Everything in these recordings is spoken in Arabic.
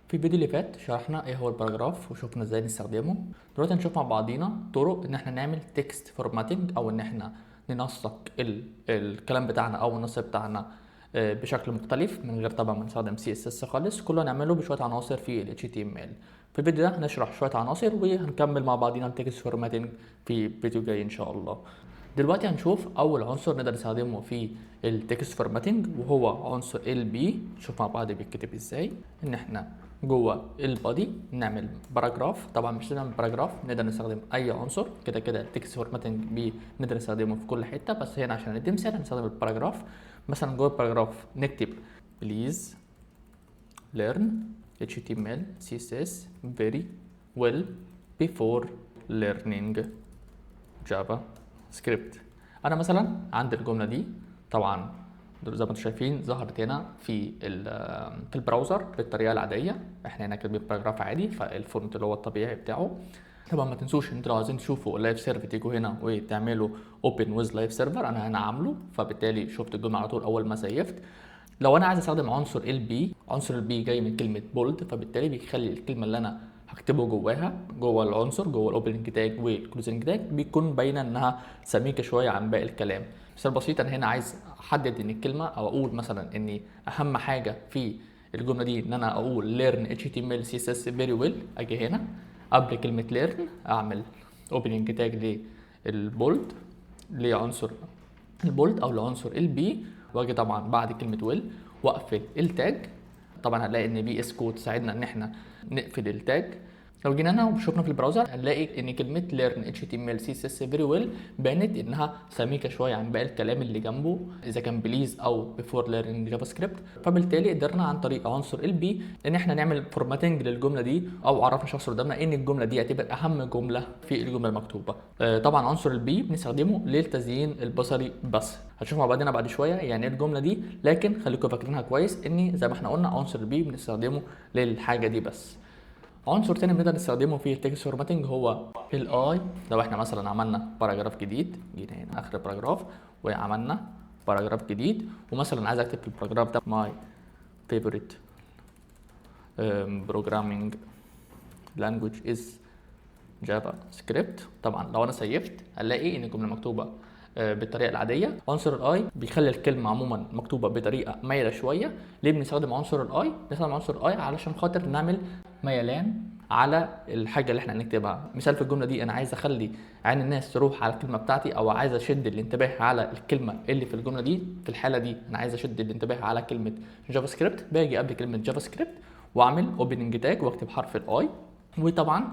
في الفيديو اللي فات شرحنا ايه هو الباراجراف وشوفنا ازاي نستخدمه. دلوقتي هنشوف مع بعضينا طرق ان احنا نعمل تكست فورماتنج او ان احنا ننسق الكلام بتاعنا او النص بتاعنا بشكل مختلف من غير طبعا ما نستخدم CSS خالص. كله هنعمله بشويه عناصر في ال HTML. في الفيديو ده هنشرح شويه عناصر وهنكمل مع بعضينا التكست فورماتنج في فيديو جاي ان شاء الله. دلوقتي هنشوف اول عنصر نقدر نستخدمه في التكست فورماتنج وهو عنصر البي. نشوف مع بعض بيتكتب ازاي. ان احنا جوه البادي نعمل باراجراف. طبعا مش نعمل باراجراف، نقدر نستخدم اي عنصر كده كده. التكست فورماتنج بي نقدر نستخدمه في كل حته، بس هنا عشان ندي مثال هنستخدم الباراجراف. مثلا جوه الباراجراف نكتب please learn HTML CSS very well before learning جافا سكريبت. انا مثلا عندي الجمله دي طبعا زي ما انتم شايفين ظهرت هنا في البراوزر بالطريقه العاديه. احنا هنا كاتبين باراجراف عادي فالفونت اللي هو الطبيعي بتاعه. طبعا ما تنسوش انتوا لو عايزين تشوفوا اللايف سيرفر تيجوا هنا وتعملوا اوبن ويز لايف سيرفر. انا هنا عامله فبالتالي شفت الجمله على طول اول ما سيفت. لو انا عايز استخدم عنصر البي، عنصر البي جاي من كلمه بولد فبالتالي بيخلي الكلمه اللي انا هكتبه جواها جوه العنصر جوه الاوبننج تاج والكلوزنج تاج بيكون باينه انها سميكه شويه عن باقي الكلام. مثال بسيط، انا هنا عايز احدد ان الكلمه او اقول مثلا ان اهم حاجه في الجمله دي ان انا اقول learn HTML CSS very well. اجي هنا قبل كلمه learn اعمل اوبننج تاج للبولد لعنصر البولد او لعنصر البي، واجي طبعا بعد كلمه ويل واقفل التاج. طبعا هنلاقي ان بي اس كود تساعدنا ان احنا نقفل التاج. لو جينا هنا وشفنا في البراوزر هنلاقي ان كلمه learn HTML CSS very well بانت انها سميكه شويه عن باقي الكلام اللي جنبه اذا كان بليز او before learning جافا سكريبت. فبالتالي قدرنا عن طريق عنصر البي ان احنا نعمل فورماتنج للجمله دي او عرفنا الشخص اللي قدامنا ان الجمله دي هتبقى اهم جمله في الجمله المكتوبه. طبعا عنصر البي بنستخدمه للتزيين البصري بس. هنشوف مع بعضنا بعد شويه يعني ايه الجمله دي، لكن خليكم فاكرينها كويس ان زي ما احنا قلنا عنصر البي بنستخدمه للحاجه دي بس. عنصر تاني بنقدر نستخدمه في التكست فورماتنج هو الاي. لو احنا مثلا عملنا باراجراف جديد، جينا هنا اخر باراجراف وعملنا باراجراف جديد ومثلا عايز اكتب في الباراجراف ده my favorite programming language is جافا سكريبت. طبعا لو انا سيفت هنلاقي ان الجمله مكتوبه بالطريقه العاديه. عنصر الاي بيخلي الكلمه عموما مكتوبه بطريقه مايله شويه. ليه بنستخدم عنصر الاي؟ بنستخدم عنصر الاي علشان خاطر نعمل ميلان على الحاجه اللي احنا هنكتبها. مثال في الجمله دي انا عايز اخلي عين الناس تروح على الكلمه بتاعتي او عايز اشد الانتباه على الكلمه اللي في الجمله دي. في الحاله دي انا عايز اشد الانتباه على كلمه جافا سكريبت، باجي قبل كلمه جافا سكريبت واعمل اوبننج تاج واكتب حرف الاي، وطبعا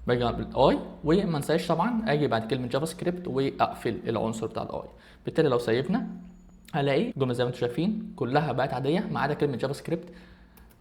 باجي بالاي وما انساش طبعا اجي بعد كلمه جافا سكريبت واقفل العنصر بتاع الاي. بالتالي لو سيفنا هلاقي الجمله زي ما انتم شايفين كلها بقت عاديه ما عدا كلمه جافا سكريبت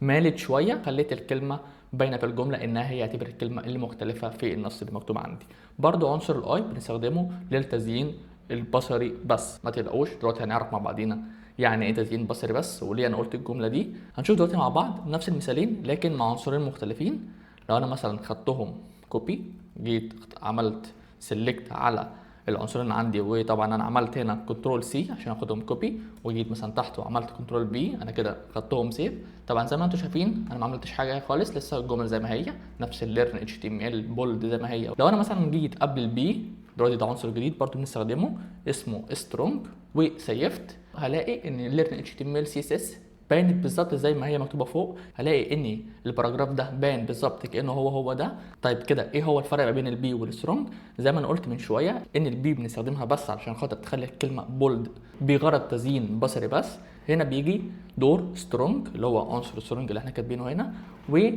مالت شويه، خليت الكلمه باينه في الجمله انها هي اعتبر الكلمه اللي مختلفه في النص اللي مكتوب عندي. برضو عنصر الاي بنستخدمه للتزيين البصري بس. ما تقلقوش دلوقتي هنعرف مع بعضينا يعني ايه تزيين بصري بس وليه انا قلت الجمله دي. هنشوف دلوقتي مع بعض نفس المثالين لكن مع عنصرين مختلفين. لو انا مثلا خدتهم كوبي، جيت عملت سيلكت على العنصرين اللي عندي وطبعا انا عملت هنا كنترول سي عشان اخدهم كوبي، وجيت مثلا تحت وعملت كنترول بي، انا كده خدتهم سيف. طبعا زي ما انتم شايفين انا ما عملتش حاجه خالص، لسه الجمل زي ما هي نفس الليرن اتش تي ام ال بولد زي ما هي. لو انا مثلا جيت قبل البي دلوقتي ده عنصر جديد برضو بنستخدمه اسمه سترونج وسيفت، هلاقي ان الليرن اتش تي ام ال سي اس اس باينت بالظبط زي ما هي مكتوبه فوق. هلاقي ان الباراجراف ده باين بالظبط كانه هو ده. طيب كده ايه هو الفرق ما بين البي والسترونج؟ زي ما انا قلت من شويه ان البي بنستخدمها بس علشان خاطر تخلي الكلمه بولد بغرض تزيين بصري بس. هنا بيجي دور سترونج اللي هو عنصر سترونج اللي احنا كاتبينه هنا. و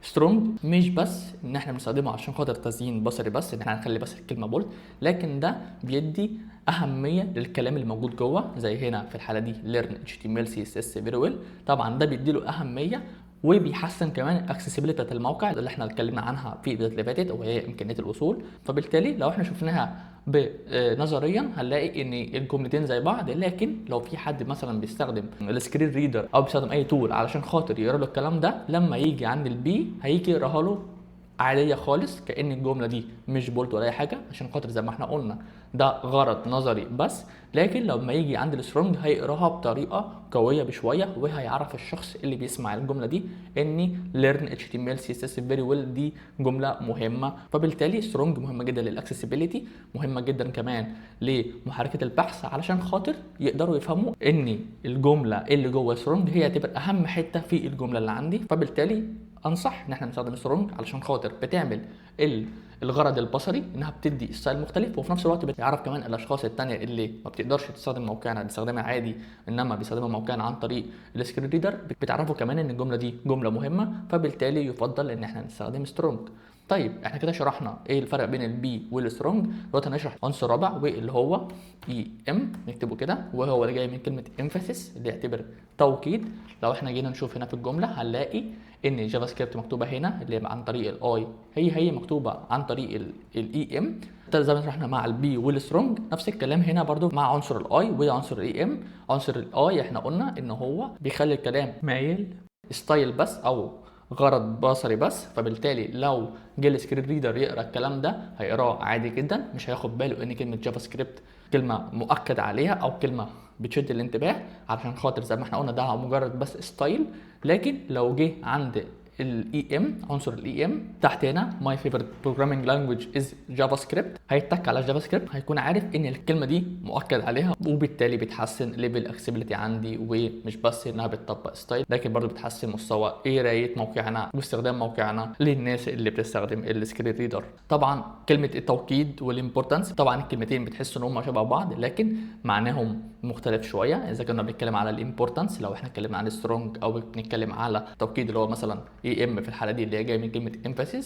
سترونج مش بس ان احنا بنستخدمه عشان خاطر تزيين بصري بس ان احنا هنخلي بس الكلمه بولد، لكن ده بيدي اهميه للكلام اللي موجود جوه. زي هنا في الحاله دي learn HTML CSS very well، طبعا ده بيدي له اهميه وبيحسن كمان الاكسسبيليتي بتاعت الموقع اللي احنا اتكلمنا عنها في الفيديوهات اللي فاتت وهي امكانيه الوصول. فبالتالي لو احنا شفناها نظريا هنلاقي ان الجملتين زي بعض، لكن لو في حد مثلا بيستخدم السكرين ريدر او بيستخدم اي تول علشان خاطر يقرا له الكلام ده، لما يجي عند البي هيجي يقراها له عاديه خالص، كأن الجمله دي مش بولد ولا اي حاجه، عشان خاطر زي ما احنا قلنا ده غرض نظري بس. لكن لما يجي عند السترونج هيقراها بطريقه قويه بشويه، وهيعرف الشخص اللي بيسمع الجمله دي ان learn HTML CSS very well دي جمله مهمه. فبالتالي سترونج مهمه جدا للاكسسبيليتي، مهمه جدا كمان لمحركه البحث، علشان خاطر يقدروا يفهموا ان الجمله اللي جوه سترونج هي هتبقى اهم حته في الجمله اللي عندي. فبالتالي انصح ان احنا نستخدم سترونج علشان خاطر بتعمل الغرض البصري، انها بتدي ستايل مختلف، وفي نفس الوقت بتعرف كمان الاشخاص التانية اللي ما بتقدرش تستخدم موقعنا بتستخدمها عادي، انما بيستخدموا موقعنا عن طريق السكرين ريدر، بتعرفوا كمان ان الجمله دي جمله مهمه. فبالتالي يفضل ان احنا نستخدم سترونج. طيب احنا كده شرحنا ايه الفرق بين البي والسترونج. دلوقتي هنشرح عنصر رابع واللي هو اي ام، نكتبه كده، وهو اللي جاي من كلمه emphasis اللي يعتبر توكيد. لو احنا جينا نشوف هنا في الجمله هنلاقي ان جافا سكريبت مكتوبه هنا اللي عن طريق الاي، هي مكتوبه عن طريق الاي ام. زي ما شرحنا مع البي والسترونج نفس الكلام هنا برضو مع عنصر الاي وعنصر الاي ام. عنصر الاي احنا قلنا ان هو بيخلي الكلام مايل ستايل بس او غرض بصري بس. فبالتالي لو جه السكرين ريدر يقرا الكلام ده هيقراه عادي جدا، مش هياخد باله ان كلمه جافا سكريبت كلمه مؤكد عليها او كلمه بتشد الانتباه، علشان خاطر زي ما احنا قلنا ده مجرد بس ستايل. لكن لو جه عند الاي ام، عنصر الاي ام تحت هنا ماي فيفورت بروجرامينج لانجويج از جافا سكريبت، هيتك على جافا سكريبت، هيكون عارف ان الكلمه دي مؤكد عليها، وبالتالي بتحسن ليفل اكسبيليتي عندي. ومش بس انها بتطبق ستايل، لكن برضه بتحسن مستوى قرايه موقعنا واستخدام موقعنا للناس اللي بتستخدم السكرين ريدر. طبعا كلمه التوكيد والامبورتانس، طبعا الكلمتين بتحس ان هم شبه بعض لكن معناهم مختلف شويه. اذا كنا بنتكلم على الامبورتانس، لو احنا اتكلمنا عن سترونج، او بنتكلم على التوكيد اللي هو مثلا اي ام في الحاله دي اللي هي جايه من كلمه emphasis،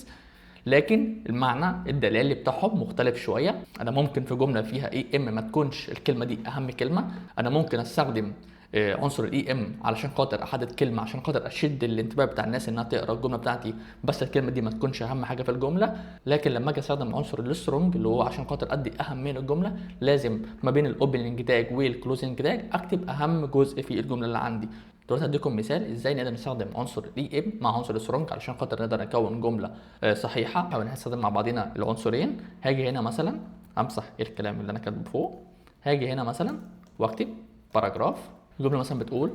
لكن المعنى الدلالي بتاعهم مختلف شويه. انا ممكن في جمله فيها اي ام ما تكونش الكلمه دي اهم كلمه، انا ممكن استخدم عنصر الاي ام علشان خاطر احدد كلمه، عشان خاطر اشد الانتباه بتاع الناس انها تقرا الجمله بتاعتي، بس الكلمه دي ما تكونش اهم حاجه في الجمله. لكن لما اجي استخدم عنصر السترونج اللي هو عشان خاطر ادي اهم من الجمله، لازم ما بين الاوبننج تاج والكلوزنج تاج اكتب اهم جزء في الجمله اللي عندي. دلوقتي هديكم مثال ازاي نقدر نستخدم عنصر الاي ام مع عنصر السترونج علشان خاطر نقدر نكون جمله صحيحه، او نستخدم مع بعضنا العنصرين. هاجي هنا مثلا امسح الكلام اللي انا كاتبه فوق، هاجي هنا مثلا واكتب باراجراف. الجمله مثلا بتقول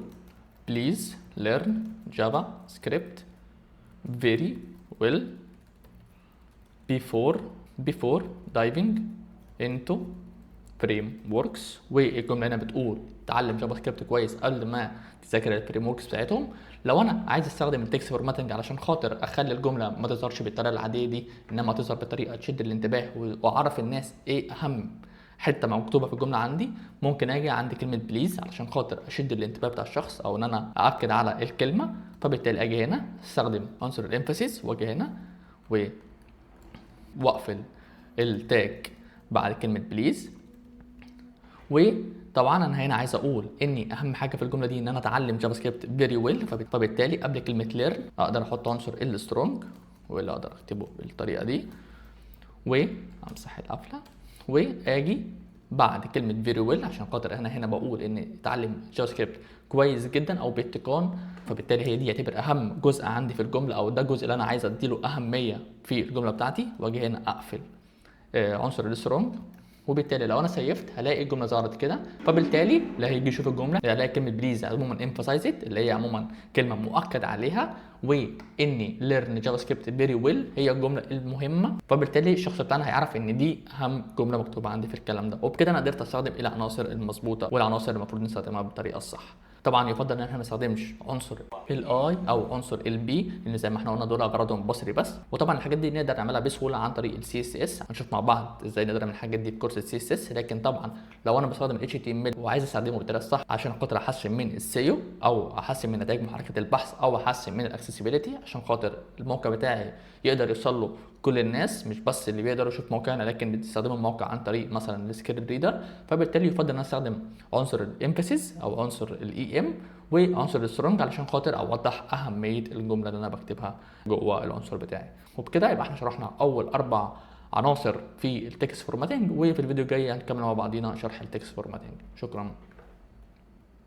please learn JavaScript very well before diving into frameworks. والجمله هنا بتقول تعلم جافا سكريبت كويس قبل ما تذاكر الفريم وركس بتاعتهم. لو انا عايز استخدم التكست فورماتنج علشان خاطر اخلي الجمله ما تظهرش بالطريقه العاديه دي، انما تظهر بطريقه تشد الانتباه واعرف الناس ايه اهم حته مكتوبه في الجمله عندي، ممكن اجي عند كلمه بليز علشان خاطر اشد الانتباه بتاع الشخص او ان انا ااكد على الكلمه. فبالتالي اجي هنا استخدم عنصر الامفاسيس واجي هنا واقفل التاج بعد كلمه بليز. وطبعا انا هنا عايز اقول اني اهم حاجه في الجمله دي ان انا اتعلم جافا سكريبت فيري ويل. فبالتالي قبل كلمه ليرن اقدر احط عنصر السترونج واللي اقدر اكتبه بالطريقه دي، وامسح القفله، واجي بعد كلمه فيري ويل عشان خاطر انا هنا بقول ان اتعلم جافا سكريبت كويس جدا او باتقان. فبالتالي هي دي يعتبر اهم جزء عندي في الجمله، او ده الجزء اللي انا عايز اديله اهميه في الجمله بتاعتي. واجي هنا اقفل عنصر السترونج، وبالتالي لو انا سيفت هلاقي الجمله ظهرت كده. فبالتالي اللي هيجي يشوف الجمله هيلاقي كلمه بليز عموما امفاسايزد اللي هي عموما كلمه مؤكد عليها، واني ليرن جافا سكريبت فيري ويل هي الجمله المهمه. فبالتالي الشخص بتاعنا هيعرف ان دي اهم جمله مكتوبه عندي في الكلام ده. وبكده انا قدرت استخدم العناصر المظبوطه والعناصر اللي المفروض نستخدمها بالطريقه الصح. طبعا يفضل ان احنا ما نستخدمش عنصر الاي او عنصر البي، لان زي ما احنا قلنا دول اغراضهم بصري بس. وطبعا الحاجات دي نقدر نعملها بسهوله عن طريق السي اس اس، هنشوف مع بعض ازاي نقدر نعمل الحاجات دي في كورس السي اس اس. لكن طبعا لو انا بستخدم الاتش تي ام ال وعايز استخدمه بالطريقه الصح عشان خاطر احسن من السيو او احسن من نتائج محركه البحث او احسن من الاكسسبيليتي، عشان خاطر الموقع بتاعي يقدر يوصل له كل الناس، مش بس اللي بيقدروا يشوف موقعنا لكن بتستخدموا الموقع عن طريق مثلا السكرين ريدر. فبالتالي يفضل ان انا استخدم عنصر الامفاسيس او عنصر الاي ام وعنصر السترونج علشان خاطر اوضح اهميه الجمله اللي انا بكتبها جوه العنصر بتاعي. وبكده يبقى احنا شرحنا اول 4 عناصر في التكست فورماتنج، وفي الفيديو الجاي هنكمل مع بعضينا شرح التكست فورماتنج. شكرا.